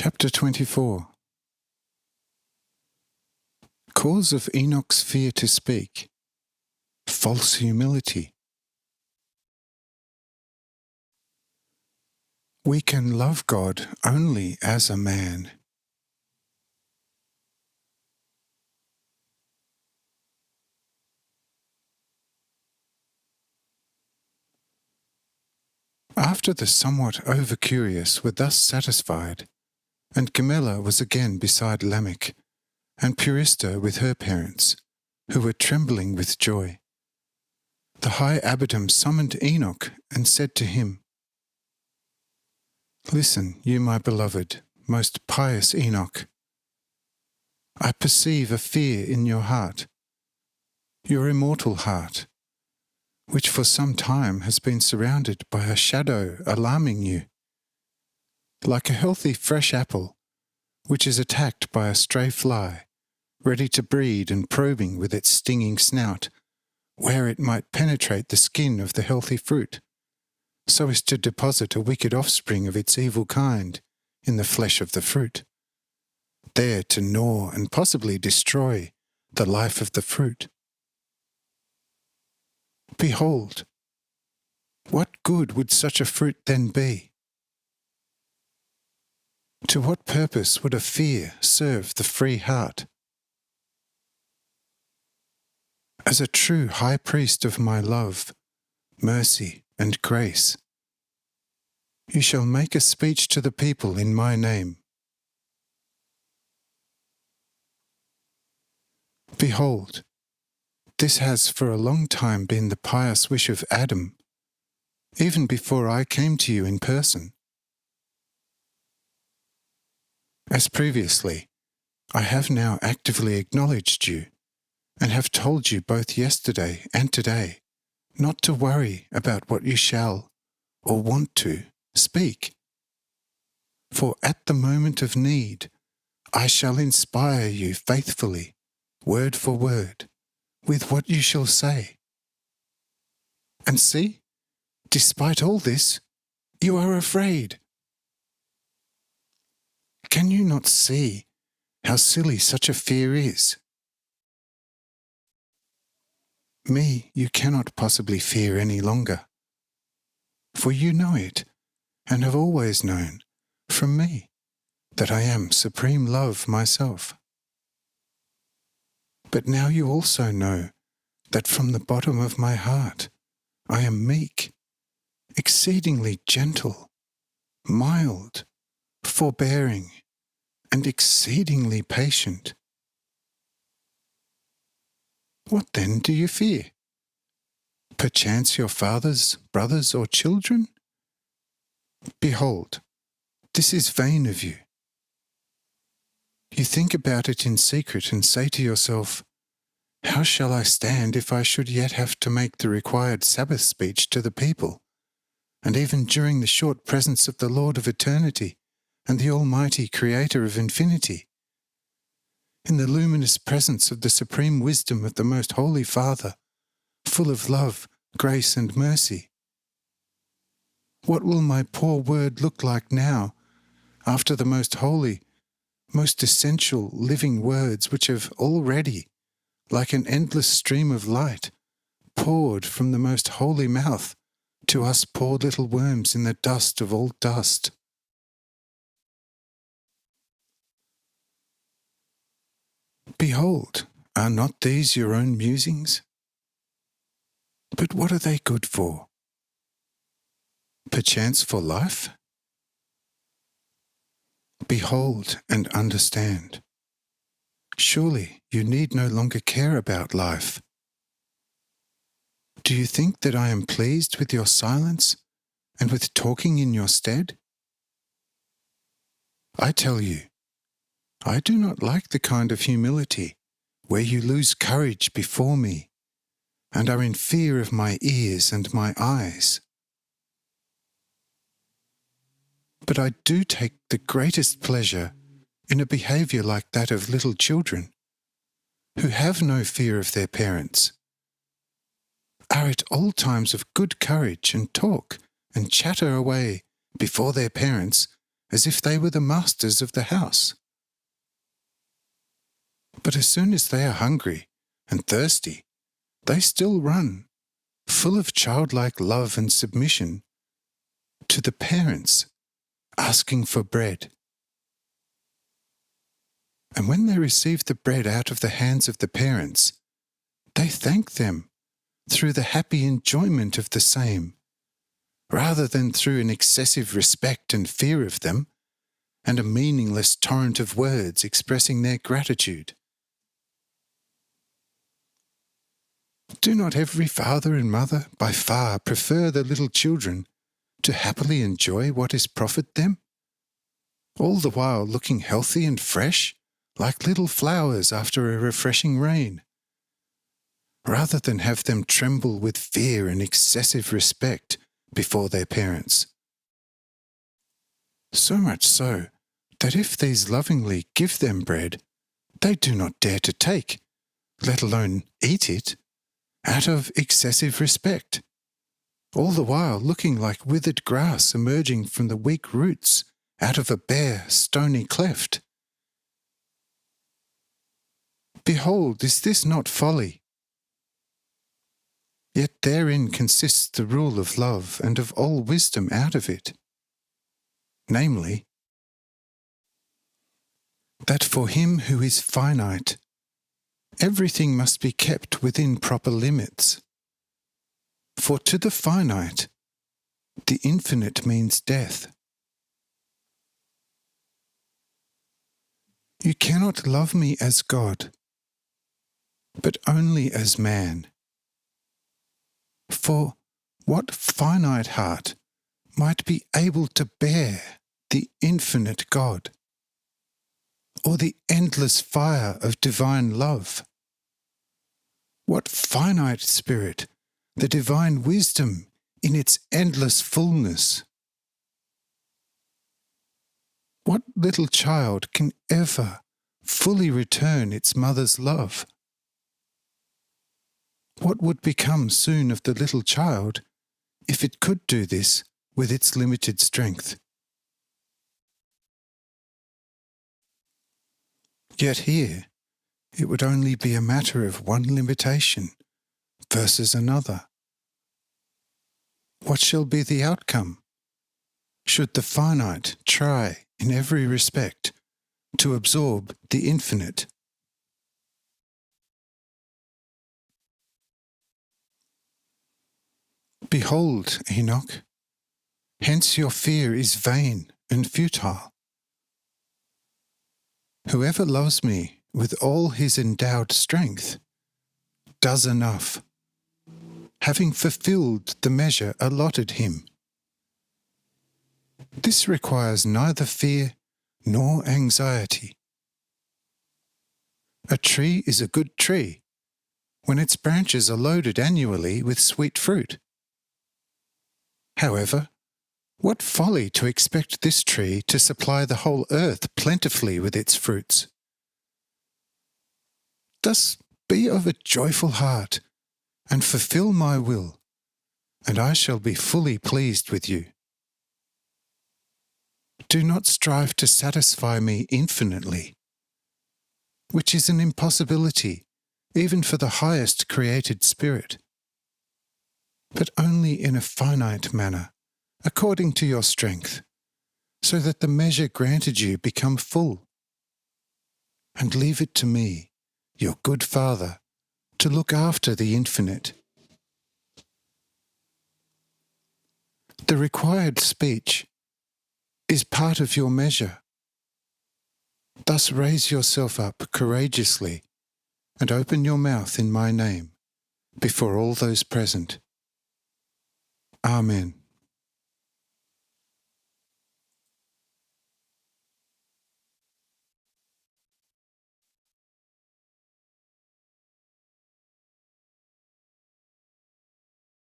Chapter 24. Cause of Enoch's fear to speak. False humility. We can love God only as a man. After the somewhat over-curious were thus satisfied, and Camilla was again beside Lamech, and Purista with her parents, who were trembling with joy, the high abbot summoned Enoch and said to him, "Listen, you my beloved, most pious Enoch. I perceive a fear in your heart, your immortal heart, which for some time has been surrounded by a shadow alarming you. Like a healthy fresh apple, which is attacked by a stray fly, ready to breed and probing with its stinging snout, where it might penetrate the skin of the healthy fruit, so as to deposit a wicked offspring of its evil kind in the flesh of the fruit, there to gnaw and possibly destroy the life of the fruit. Behold, what good would such a fruit then be? To what purpose would a fear serve the free heart? As a true high priest of my love, mercy, and grace, you shall make a speech to the people in my name. Behold, this has for a long time been the pious wish of Adam, even before I came to you in person. As previously, I have now actively acknowledged you, and have told you both yesterday and today not to worry about what you shall, or want to, speak. For at the moment of need, I shall inspire you faithfully, word for word, with what you shall say. And see, despite all this, you are afraid. Can you not see how silly such a fear is? Me you cannot possibly fear any longer, for you know it, and have always known, from me, that I am supreme love myself. But now you also know that from the bottom of my heart I am meek, exceedingly gentle, mild, forbearing, and exceedingly patient. What then do you fear? Perchance your fathers, brothers, or children? Behold, this is vain of you. You think about it in secret and say to yourself, how shall I stand if I should yet have to make the required Sabbath speech to the people, and even during the short presence of the Lord of eternity and the Almighty Creator of infinity, in the luminous presence of the supreme wisdom of the Most Holy Father, full of love, grace, and mercy? What will my poor word look like now, after the most holy, most essential living words which have already, like an endless stream of light, poured from the most holy mouth to us poor little worms in the dust of all dust? Behold, are not these your own musings? But what are they good for? Perchance for life? Behold and understand. Surely you need no longer care about life. Do you think that I am pleased with your silence and with talking in your stead? I tell you, I do not like the kind of humility where you lose courage before me and are in fear of my ears and my eyes. But I do take the greatest pleasure in a behaviour like that of little children, who have no fear of their parents, are at all times of good courage and talk and chatter away before their parents as if they were the masters of the house. But as soon as they are hungry and thirsty, they still run, full of childlike love and submission, to the parents, asking for bread. And when they receive the bread out of the hands of the parents, they thank them through the happy enjoyment of the same, rather than through an excessive respect and fear of them, and a meaningless torrent of words expressing their gratitude. Do not every father and mother by far prefer the little children to happily enjoy what is profit them, all the while looking healthy and fresh, like little flowers after a refreshing rain, rather than have them tremble with fear and excessive respect before their parents? So much so that if these lovingly give them bread, they do not dare to take, let alone eat it, out of excessive respect, all the while looking like withered grass emerging from the weak roots out of a bare, stony cleft. Behold, is this not folly? Yet therein consists the rule of love and of all wisdom out of it, namely, that for him who is finite, everything must be kept within proper limits. For to the finite, the infinite means death. You cannot love me as God, but only as man. For what finite heart might be able to bear the infinite God, or the endless fire of divine love? What finite spirit the divine wisdom in its endless fullness? What little child can ever fully return its mother's love? What would become soon of the little child if it could do this with its limited strength? Yet here it would only be a matter of one limitation versus another. What shall be the outcome? Should the finite try in every respect to absorb the infinite? Behold, Hanoch, hence your fear is vain and futile. Whoever loves me with all his endowed strength does enough, having fulfilled the measure allotted him. This requires neither fear nor anxiety. A tree is a good tree when its branches are loaded annually with sweet fruit. However, what folly to expect this tree to supply the whole earth plentifully with its fruits. Thus be of a joyful heart, and fulfill my will, and I shall be fully pleased with you. Do not strive to satisfy me infinitely, which is an impossibility even for the highest created spirit, but only in a finite manner, according to your strength, so that the measure granted you become full. And leave it to me, your good Father, to look after the infinite. The required speech is part of your measure. Thus raise yourself up courageously and open your mouth in my name before all those present. Amen.